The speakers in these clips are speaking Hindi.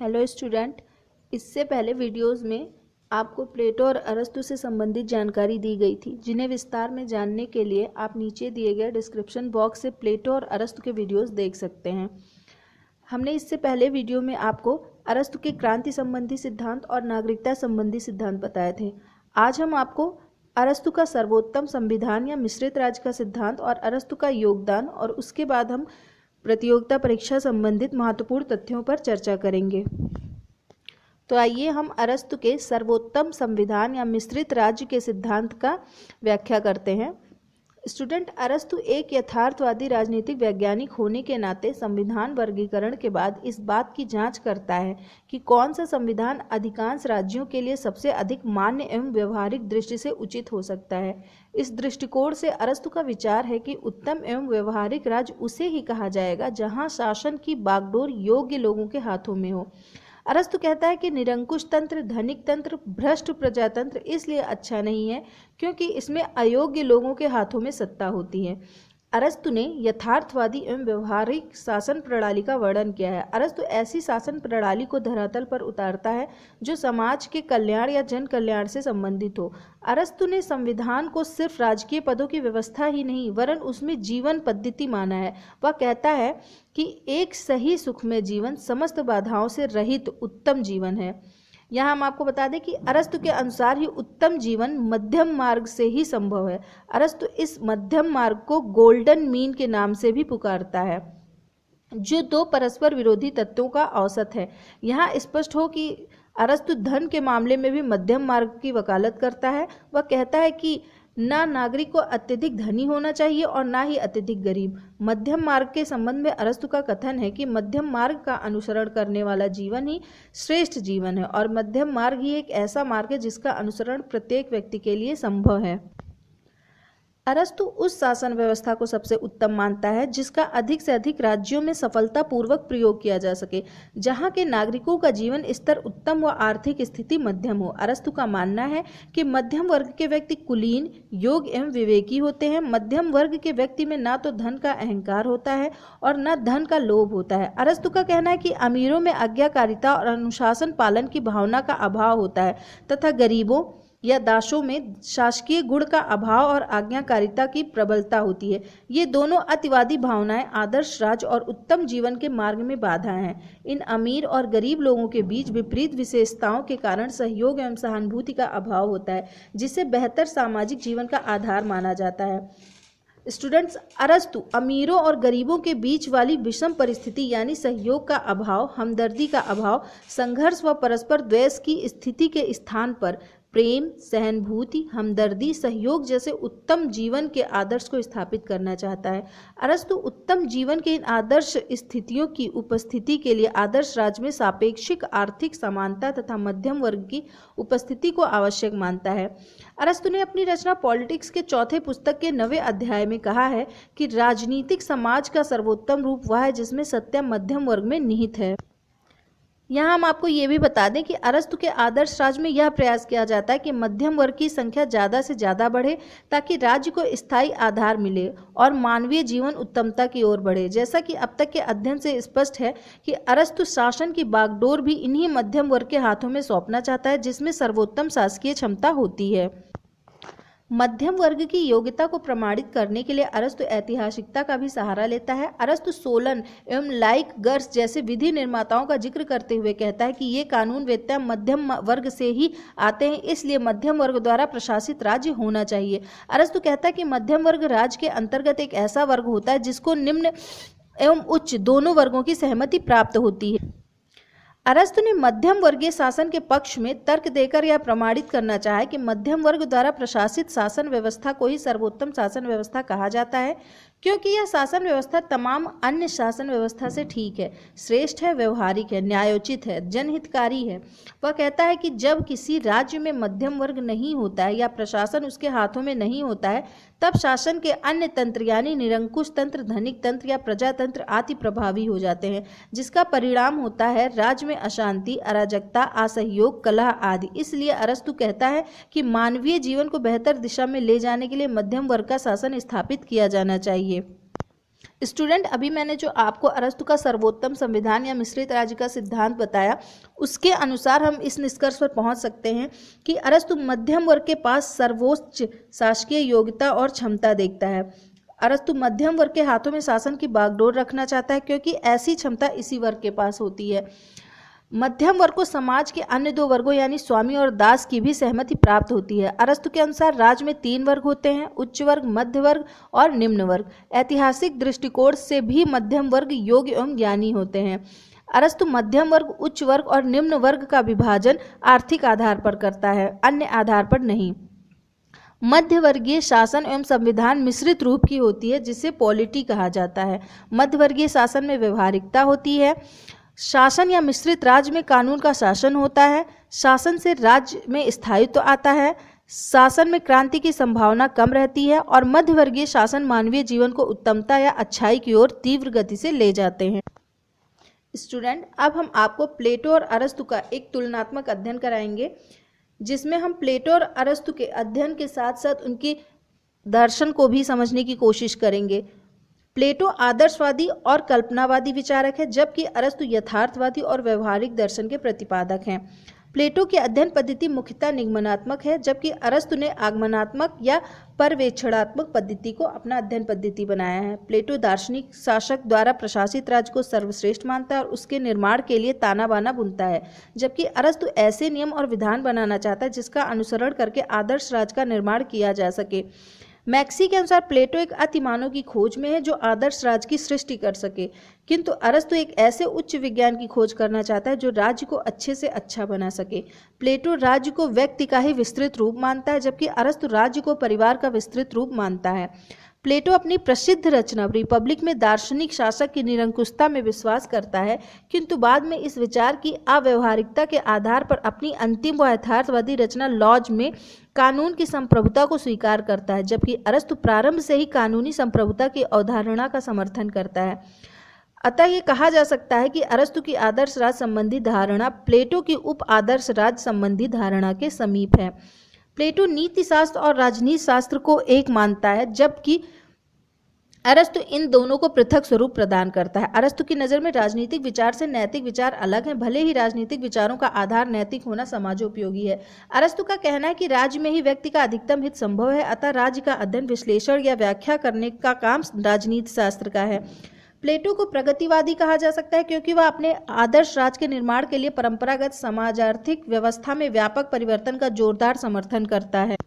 हेलो स्टूडेंट, इससे पहले वीडियोस में आपको प्लेटो और अरस्तु से संबंधित जानकारी दी गई थी, जिन्हें विस्तार में जानने के लिए आप नीचे दिए गए डिस्क्रिप्शन बॉक्स से प्लेटो और अरस्तु के वीडियोस देख सकते हैं। हमने इससे पहले वीडियो में आपको अरस्तु के क्रांति संबंधी सिद्धांत और नागरिकता संबंधी सिद्धांत बताए थे। आज हम आपको अरस्तु का सर्वोत्तम संविधान या मिश्रित राज्य का सिद्धांत और अरस्तु का योगदान और उसके बाद हम प्रतियोगिता परीक्षा संबंधित महत्वपूर्ण तथ्यों पर चर्चा करेंगे। तो आइए हम अरस्तु के सर्वोत्तम संविधान या मिश्रित राज्य के सिद्धांत का व्याख्या करते हैं। स्टूडेंट, अरस्तु एक यथार्थवादी राजनीतिक वैज्ञानिक होने के नाते संविधान वर्गीकरण के बाद इस बात की जांच करता है कि कौन सा संविधान अधिकांश राज्यों के लिए सबसे अधिक मान्य एवं व्यवहारिक दृष्टि से उचित हो सकता है। इस दृष्टिकोण से अरस्तु का विचार है कि उत्तम एवं व्यवहारिक राज्य उसे ही कहा जाएगा जहां शासन की बागडोर योग्य लोगों के हाथों में हो। अरस्तु कहता है कि निरंकुश तंत्र, धनिक तंत्र, भ्रष्ट प्रजातंत्र इसलिए अच्छा नहीं है क्योंकि इसमें अयोग्य लोगों के हाथों में सत्ता होती है। अरस्तु ने यथार्थवादी एवं व्यवहारिक शासन प्रणाली का वर्णन किया है। अरस्तु ऐसी शासन प्रणाली को धरातल पर उतारता है जो समाज के कल्याण या जन कल्याण से संबंधित हो। अरस्तु ने संविधान को सिर्फ राजकीय पदों की व्यवस्था ही नहीं वरन उसमें जीवन पद्धति माना है। वह कहता है कि एक सही सुखमय जीवन समस्त बाधाओं से रहित उत्तम जीवन है। यहाँ हम आपको बता दें कि अरस्तु के अनुसार ही उत्तम जीवन मध्यम मार्ग से ही संभव है। अरस्तु इस मध्यम मार्ग को गोल्डन मीन के नाम से भी पुकारता है, जो दो परस्पर विरोधी तत्वों का औसत है। यहाँ स्पष्ट हो कि अरस्तु धन के मामले में भी मध्यम मार्ग की वकालत करता है। वह कहता है कि ना नागरिक को अत्यधिक धनी होना चाहिए और ना ही अत्यधिक गरीब। मध्यम मार्ग के संबंध में अरस्तु का कथन है कि मध्यम मार्ग का अनुसरण करने वाला जीवन ही श्रेष्ठ जीवन है और मध्यम मार्ग ही एक ऐसा मार्ग है जिसका अनुसरण प्रत्येक व्यक्ति के लिए संभव है। अरस्तु उस शासन व्यवस्था को सबसे उत्तम मानता है जिसका अधिक से अधिक राज्यों में सफलतापूर्वक प्रयोग किया जा सके, जहां के नागरिकों का जीवन स्तर उत्तम व आर्थिक स्थिति मध्यम हो। अरस्तु का मानना है कि मध्यम वर्ग के व्यक्ति कुलीन, योग्य एवं विवेकी होते हैं। मध्यम वर्ग के व्यक्ति में ना तो धन का अहंकार होता है और न धन का लोभ होता है। अरस्तु का कहना है कि अमीरों में आज्ञाकारिता और अनुशासन पालन की भावना का अभाव होता है तथा गरीबों या दासों में शासकीय गुण का अभाव और आज्ञाकारिता की प्रबलता होती है। ये दोनों अतिवादी भावनाएं आदर्श राज और उत्तम जीवन के मार्ग में बाधा हैं। इन अमीर और गरीब लोगों के बीच विपरीत विशेषताओं के कारण सहयोग एवं सहानुभूति का अभाव होता है, जिसे बेहतर सामाजिक जीवन का आधार माना जाता है। स्टूडेंट्स, अरस्तु अमीरों और गरीबों के बीच वाली विषम परिस्थिति यानी सहयोग का अभाव, हमदर्दी का अभाव, संघर्ष व परस्पर द्वेष की स्थिति के स्थान पर प्रेम, सहानुभूति, हमदर्दी, सहयोग जैसे उत्तम जीवन के आदर्श को स्थापित करना चाहता है। अरस्तु उत्तम जीवन के इन आदर्श स्थितियों की उपस्थिति के लिए आदर्श राज्य में सापेक्षिक आर्थिक समानता तथा मध्यम वर्ग की उपस्थिति को आवश्यक मानता है। अरस्तु ने अपनी रचना पॉलिटिक्स के चौथे पुस्तक के 9वें अध्याय में कहा है कि राजनीतिक समाज का सर्वोत्तम रूप वह है जिसमें सत्य मध्यम वर्ग में निहित है। यहाँ हम आपको ये भी बता दें कि अरस्तु के आदर्श राज्य में यह प्रयास किया जाता है कि मध्यम वर्ग की संख्या ज़्यादा से ज़्यादा बढ़े ताकि राज्य को स्थायी आधार मिले और मानवीय जीवन उत्तमता की ओर बढ़े। जैसा कि अब तक के अध्ययन से स्पष्ट है कि अरस्तु शासन की बागडोर भी इन्हीं मध्यम वर्ग के हाथों में सौंपना चाहता है जिसमें सर्वोत्तम शासकीय क्षमता होती है। मध्यम वर्ग की योग्यता को प्रमाणित करने के लिए अरस्तु ऐतिहासिकता का भी सहारा लेता है। अरस्तु सोलन एवं लाइक गर्स जैसे विधि निर्माताओं का जिक्र करते हुए कहता है कि ये कानून वेत्ता मध्यम वर्ग से ही आते हैं, इसलिए मध्यम वर्ग द्वारा प्रशासित राज्य होना चाहिए। अरस्तु कहता है कि मध्यम वर्ग राज्य के अंतर्गत एक ऐसा वर्ग होता है जिसको निम्न एवं उच्च दोनों वर्गों की सहमति प्राप्त होती है। अरस्तु ने मध्यम वर्गीय शासन के पक्ष में तर्क देकर यह प्रमाणित करना चाहा कि मध्यम वर्ग द्वारा प्रशासित शासन व्यवस्था को ही सर्वोत्तम शासन व्यवस्था कहा जाता है, क्योंकि यह शासन व्यवस्था तमाम अन्य शासन व्यवस्था से ठीक है, श्रेष्ठ है, व्यवहारिक है, न्यायोचित है, जनहितकारी है। वह कहता है कि जब किसी राज्य में मध्यम वर्ग नहीं होता है या प्रशासन उसके हाथों में नहीं होता है, तब शासन के अन्य तंत्र यानी निरंकुश तंत्र, धनिक तंत्र या प्रजातंत्र अति प्रभावी हो जाते हैं, जिसका परिणाम होता है राज्य में अशांति, अराजकता, असहयोग, कलह आदि। इसलिए अरस्तु कहता है कि मानवीय जीवन को बेहतर दिशा में ले जाने के लिए मध्यम वर्ग का शासन स्थापित किया जाना चाहिए। स्टूडेंट, अभी मैंने जो आपको अरस्तु का सर्वोत्तम संविधान या मिश्रित राज्य का सिद्धांत बताया, उसके अनुसार हम इस निष्कर्ष पर पहुंच सकते हैं कि अरस्तु मध्यम वर्ग के पास सर्वोच्च शासकीय योग्यता और क्षमता देखता है। अरस्तु मध्यम वर्ग के हाथों में शासन की बागडोर रखना चाहता है, क्योंकि ऐसी क्षमता इसी वर्ग के पास होती है। मध्यम वर्ग को समाज के अन्य दो वर्गों यानी स्वामी और दास की भी सहमति प्राप्त होती है। अरस्तु के अनुसार राज्य में 3 वर्ग होते हैं: उच्च वर्ग, मध्य वर्ग और निम्न वर्ग। ऐतिहासिक दृष्टिकोण से भी मध्यम वर्ग योग्य एवं ज्ञानी होते हैं। अरस्तु मध्यम वर्ग, उच्च वर्ग और निम्न वर्ग का विभाजन आर्थिक आधार पर करता है, अन्य आधार पर नहीं। मध्यवर्गीय शासन एवं संविधान मिश्रित रूप की होती है, जिसे पॉलिटी कहा जाता है। मध्यवर्गीय शासन में व्यवहारिकता होती है। शासन या मिश्रित राज्य में कानून का शासन होता है। शासन से राज्य में स्थायित्व आता है। शासन में क्रांति की संभावना कम रहती है और मध्यवर्गीय शासन मानवीय जीवन को उत्तमता या अच्छाई की ओर तीव्र गति से ले जाते हैं। स्टूडेंट, अब हम आपको प्लेटो और अरस्तु का एक तुलनात्मक अध्ययन कराएंगे, जिसमें हम प्लेटो और अरस्तु के अध्ययन के साथ साथ उनकी दर्शन को भी समझने की कोशिश करेंगे। प्लेटो आदर्शवादी और कल्पनावादी विचारक है, जबकि अरस्तु यथार्थवादी और व्यवहारिक दर्शन के प्रतिपादक हैं। प्लेटो की अध्ययन पद्धति मुख्यतः निगमनात्मक है, जबकि अरस्तु ने आगमनात्मक या पर्यवेक्षणात्मक पद्धति को अपना अध्ययन पद्धति बनाया है। प्लेटो दार्शनिक शासक द्वारा प्रशासित राज्य को सर्वश्रेष्ठ मानता है और उसके निर्माण के लिए ताना बाना बुनता है, जबकि अरस्तु ऐसे नियम और विधान बनाना चाहता है जिसका अनुसरण करके आदर्श राज्य का निर्माण किया जा सके। मैक्सी के अनुसार प्लेटो एक अतिमानव की खोज में है जो आदर्श राज्य की सृष्टि कर सके, किंतु अरस्तु एक ऐसे उच्च विज्ञान की खोज करना चाहता है जो राज्य को अच्छे से अच्छा बना सके। प्लेटो राज्य को व्यक्ति का ही विस्तृत रूप मानता है, जबकि अरस्तु राज्य को परिवार का विस्तृत रूप मानता है। प्लेटो अपनी प्रसिद्ध रचना रिपब्लिक में दार्शनिक शासक की निरंकुशता में विश्वास करता है, किंतु बाद में इस विचार की अव्यवहारिकता के आधार पर अपनी अंतिम व यथार्थवादी रचना लॉज में कानून की संप्रभुता को स्वीकार करता है, जबकि अरस्तु प्रारंभ से ही कानूनी संप्रभुता की अवधारणा का समर्थन करता है। अतः ये कहा जा सकता है कि अरस्तु की आदर्श राज्य संबंधी धारणा प्लेटो की उप आदर्श राज्य संबंधी धारणा के समीप है। प्लेटो नीति शास्त्र और राजनीति शास्त्र को एक मानता है, जबकि अरस्तु इन दोनों को पृथक स्वरूप प्रदान करता है। अरस्तु की नज़र में राजनीतिक विचार से नैतिक विचार अलग हैं, भले ही राजनीतिक विचारों का आधार नैतिक होना समाजोपयोगी है। अरस्तु का कहना है कि राज्य में ही व्यक्ति का अधिकतम हित संभव है, अतः राज्य का अध्ययन, विश्लेषण या व्याख्या करने का काम राजनीति शास्त्र का है। प्लेटो को प्रगतिवादी कहा जा सकता है, क्योंकि वह अपने आदर्श राज्य के निर्माण के लिए परंपरागत समाजार्थिक व्यवस्था में व्यापक परिवर्तन का जोरदार समर्थन करता है,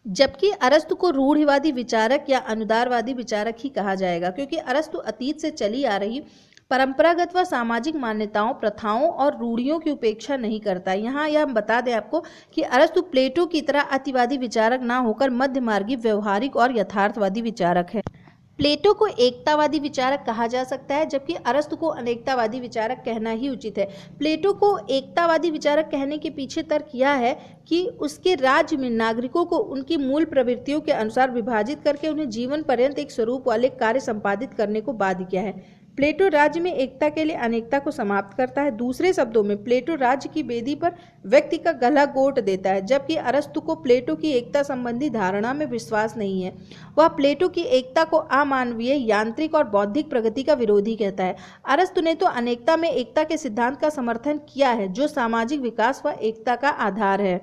जबकि अरस्तु को रूढ़िवादी विचारक या अनुदारवादी विचारक ही कहा जाएगा, क्योंकि अरस्तु अतीत से चली आ रही परंपरागत व सामाजिक मान्यताओं, प्रथाओं और रूढ़ियों की उपेक्षा नहीं करता। यहाँ यह हम बता दें आपको कि अरस्तु प्लेटो की तरह अतिवादी विचारक ना होकर मध्यमार्गी, व्यवहारिक और यथार्थवादी विचारक है। प्लेटो को एकतावादी विचारक कहा जा सकता है, जबकि अरस्तु को अनेकतावादी विचारक कहना ही उचित है। प्लेटो को एकतावादी विचारक कहने के पीछे तर्क यह है कि उसके राज्य में नागरिकों को उनकी मूल प्रवृत्तियों के अनुसार विभाजित करके उन्हें जीवन पर्यंत एक स्वरूप वाले कार्य संपादित करने को बाध्य किया है। प्लेटो राज्य में एकता के लिए अनेकता को समाप्त करता है। दूसरे शब्दों में प्लेटो राज्य की बेदी पर व्यक्ति का गला घोंट देता है, जबकि अरस्तु को प्लेटो की एकता संबंधी धारणा में विश्वास नहीं है। वह प्लेटो की एकता को अमानवीय, यांत्रिक और बौद्धिक प्रगति का विरोधी कहता है। अरस्तु ने तो अनेकता में एकता के सिद्धांत का समर्थन किया है, जो सामाजिक विकास व एकता का आधार है।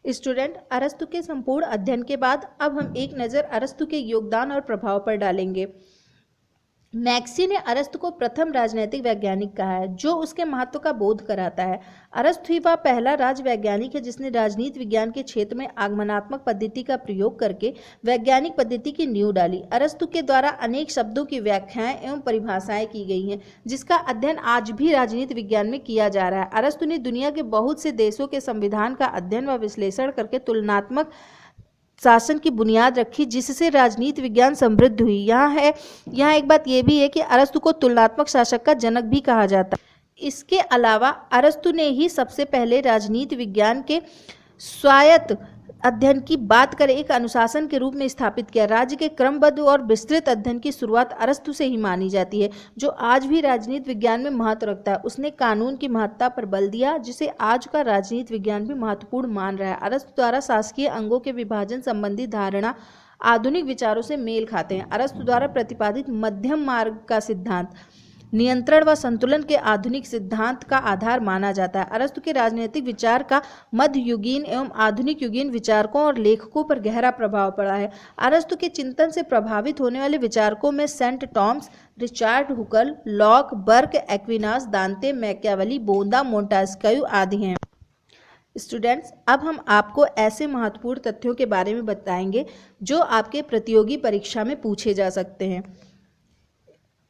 स्टूडेंट, अरस्तु के संपूर्ण अध्ययन के बाद अब हम एक नज़र अरस्तु के योगदान और प्रभाव पर डालेंगे। मैक्सी ने अरस्तु को प्रथम राजनैतिक वैज्ञानिक कहा है, जो उसके महत्व का बोध कराता है। अरस्तु ही वह पहला राज वैज्ञानिक है जिसने राजनीति विज्ञान के क्षेत्र में आगमनात्मक पद्धति का प्रयोग करके वैज्ञानिक पद्धति की नींव डाली। अरस्तु के द्वारा अनेक शब्दों की व्याख्याएं एवं परिभाषाएं की गई हैं, जिसका अध्ययन आज भी राजनीति विज्ञान में किया जा रहा है। अरस्तु ने दुनिया के बहुत से देशों के संविधान का अध्ययन व विश्लेषण करके तुलनात्मक शासन की बुनियाद रखी, जिससे राजनीति विज्ञान समृद्ध हुई। यहाँ एक बात यह भी है कि अरस्तु को तुलनात्मक शासक का जनक भी कहा जाता है। इसके अलावा अरस्तु ने ही सबसे पहले राजनीति विज्ञान के स्वायत्त अध्ययन की बात करें एक अनुशासन के रूप में स्थापित किया। राज्य के क्रमबद्ध और विस्तृत अध्ययन की शुरुआत अरस्तु से ही मानी जाती है, जो आज भी राजनीति विज्ञान में महत्व रखता है। उसने कानून की महत्ता पर बल दिया, जिसे आज का राजनीति विज्ञान भी महत्वपूर्ण मान रहा है। अरस्तु द्वारा शासकीय अंगों के विभाजन संबंधी धारणा आधुनिक विचारों से मेल खाते हैं। अरस्तु द्वारा प्रतिपादित मध्यम मार्ग का सिद्धांत नियंत्रण व संतुलन के आधुनिक सिद्धांत का आधार माना जाता है। अरस्तु के राजनीतिक विचार का मध्ययुगीन एवं आधुनिक युगीन विचारकों और लेखकों पर गहरा प्रभाव पड़ा है। अरस्तु के चिंतन से प्रभावित होने वाले विचारकों में saint Thomas, Richard Hooker, Locke, Burke, Aquinas, Dante, Machiavelli, बोंदा, मोंटेस्क्यू आदि हैं। स्टूडेंट्स, अब हम आपको ऐसे महत्वपूर्ण तथ्यों के बारे में बताएंगे जो आपके प्रतियोगी परीक्षा में पूछे जा सकते हैं।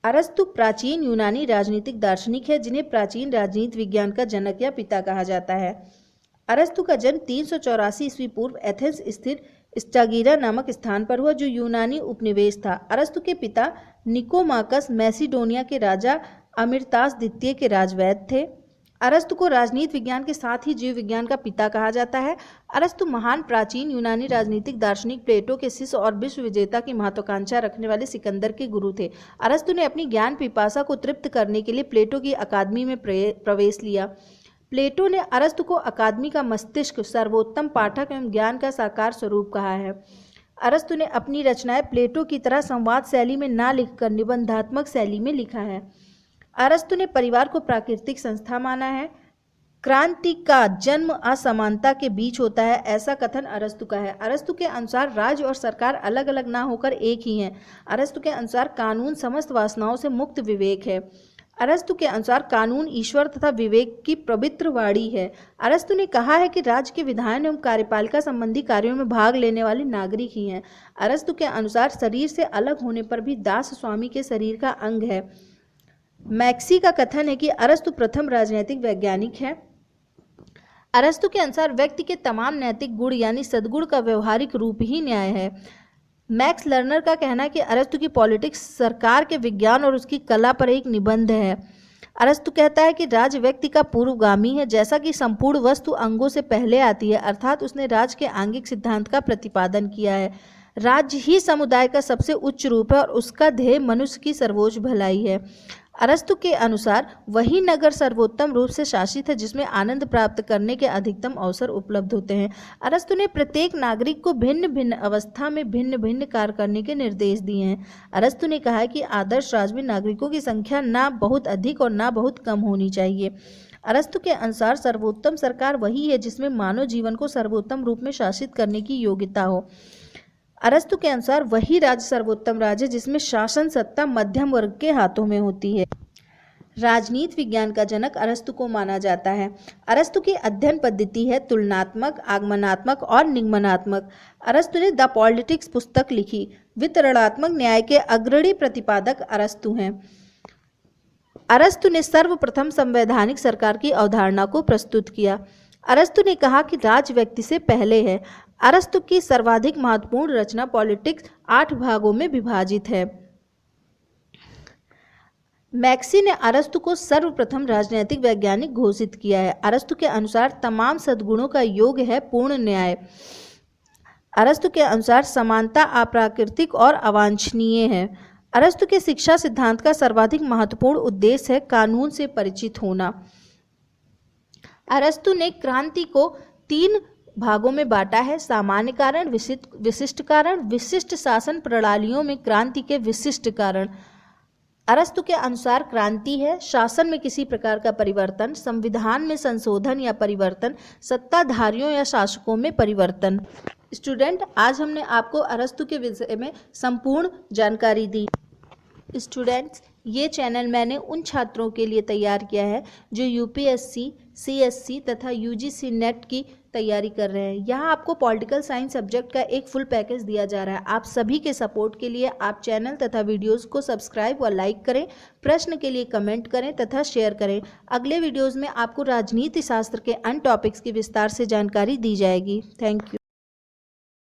अरस्तु प्राचीन यूनानी राजनीतिक दार्शनिक है जिन्हें प्राचीन राजनीति विज्ञान का जनक या पिता कहा जाता है। अरस्तु का जन्म 384 ईस्वी पूर्व एथेंस स्थित स्टागिरा नामक स्थान पर हुआ जो यूनानी उपनिवेश था। अरस्तु के पिता निकोमाकस मैसिडोनिया के राजा अमिरतास द्वितीय के राजवैद्य थे। अरस्तु को राजनीति विज्ञान के साथ ही जीव विज्ञान का पिता कहा जाता है। अरस्तु महान प्राचीन यूनानी राजनीतिक दार्शनिक प्लेटो के शिष्य और विश्व विजेता की महत्वाकांक्षा रखने वाले सिकंदर के गुरु थे। अरस्तु ने अपनी ज्ञान पिपासा को तृप्त करने के लिए प्लेटो की अकादमी में प्रवेश लिया। प्लेटो ने अरस्तु को अकादमी का मस्तिष्क, सर्वोत्तम पाठक एवं ज्ञान का साकार स्वरूप कहा है। अरस्तु ने अपनी रचनाएं प्लेटो की तरह संवाद शैली में ना लिखकर निबंधात्मक शैली में लिखा है। अरस्तु ने परिवार को प्राकृतिक संस्था माना है। क्रांति का जन्म असमानता के बीच होता है, ऐसा कथन अरस्तु का है। अरस्तु के अनुसार राज्य और सरकार अलग अलग ना होकर एक ही हैं। अरस्तु के अनुसार कानून समस्त वासनाओं से मुक्त विवेक है। अरस्तु के अनुसार कानून ईश्वर तथा विवेक की पवित्र वाणी है। अरस्तु ने कहा है कि राज्य के विधान एवं कार्यपालिका संबंधी कार्यों में भाग लेने वाले नागरिक ही हैं। अरस्तु के अनुसार शरीर से अलग होने पर भी दास स्वामी के शरीर का अंग है। मैक्सी का कथन है कि अरस्तु प्रथम राजनीतिक वैज्ञानिक है। अरस्तु के अनुसार व्यक्ति के तमाम नैतिक गुण यानी सद्गुण का व्यवहारिक रूप ही न्याय है। मैक्स लर्नर का कहना है कि अरस्तु की पॉलिटिक्स सरकार के विज्ञान और उसकी कला पर एक निबंध है। अरस्तु कहता है कि राज्य व्यक्ति का पूर्वगामी है, जैसा कि संपूर्ण वस्तु अंगों से पहले आती है, अर्थात उसने राज्य के आंगिक सिद्धांत का प्रतिपादन किया है। राज्य ही समुदाय का सबसे उच्च रूप है और उसका ध्येय मनुष्य की सर्वोच्च भलाई है। अरस्तु के अनुसार वही नगर सर्वोत्तम रूप से शासित है जिसमें आनंद प्राप्त करने के अधिकतम अवसर उपलब्ध होते हैं। अरस्तु ने प्रत्येक नागरिक को भिन्न भिन्न अवस्था में भिन्न भिन्न कार्य करने के निर्देश दिए हैं। अरस्तु ने कहा है कि आदर्श राज्य में नागरिकों की संख्या ना बहुत अधिक और ना बहुत कम होनी चाहिए। अरस्तु के अनुसार सर्वोत्तम सरकार वही है जिसमें मानव जीवन को सर्वोत्तम रूप में शासित करने की योग्यता हो। अरस्तु के अनुसार वही राज्य सर्वोत्तम राज्य है जिसमें शासन सत्ता मध्यम वर्ग के हाथों में होती है। राजनीति विज्ञान का जनक अरस्तु को माना जाता है। अरस्तु की अध्ययन पद्धति है तुलनात्मक, आगमनात्मक और निगमनात्मक। अरस्तु ने द पॉलिटिक्स पुस्तक लिखी। वितरणात्मक न्याय के अग्रणी प्रतिपादक अरस्तु हैं। अरस्तु ने सर्वप्रथम संवैधानिक सरकार की अवधारणा को प्रस्तुत किया। अरस्तु ने कहा कि राज्य व्यक्ति से पहले है। अरस्तु की सर्वाधिक महत्वपूर्ण रचना पॉलिटिक्स 8 भागों में विभाजित है। मैक्सी ने अरस्तु को सर्वप्रथम राजनीतिक वैज्ञानिक घोषित किया है। अरस्तु के अनुसार तमाम सद्गुणों का योग है पूर्ण न्याय। अरस्तु के अनुसार समानता अप्राकृतिक और अवांछनीय है। अरस्तु के शिक्षा सिद्धांत का सर्वाधिक महत्वपूर्ण उद्देश्य है कानून से परिचित होना। अरस्तु ने क्रांति को 3 भागों में बांटा है, सामान्य कारण, विशिष्ट कारण, विशिष्ट शासन प्रणालियों में क्रांति के विशिष्ट कारण। अरस्तु के अनुसार क्रांति है शासन में किसी प्रकार का परिवर्तन, संविधान में संशोधन या परिवर्तन, सत्ताधारियों या शासकों में परिवर्तन। स्टूडेंट, आज हमने आपको अरस्तु के विषय में संपूर्ण जानकारी दी। स्टूडेंट्स, ये चैनल मैंने उन छात्रों के लिए तैयार किया है जो यूपीएससी, सीएससी तथा यूजीसी नेट की तैयारी कर रहे हैं। यहाँ आपको पॉलिटिकल साइंस सब्जेक्ट का एक फुल पैकेज दिया जा रहा है। आप सभी के सपोर्ट के लिए आप चैनल तथा वीडियोस को सब्सक्राइब व लाइक करें, प्रश्न के लिए कमेंट करें तथा शेयर करें। अगले वीडियोस में आपको राजनीति शास्त्र के अन्य टॉपिक्स की विस्तार से जानकारी दी जाएगी। Thank you.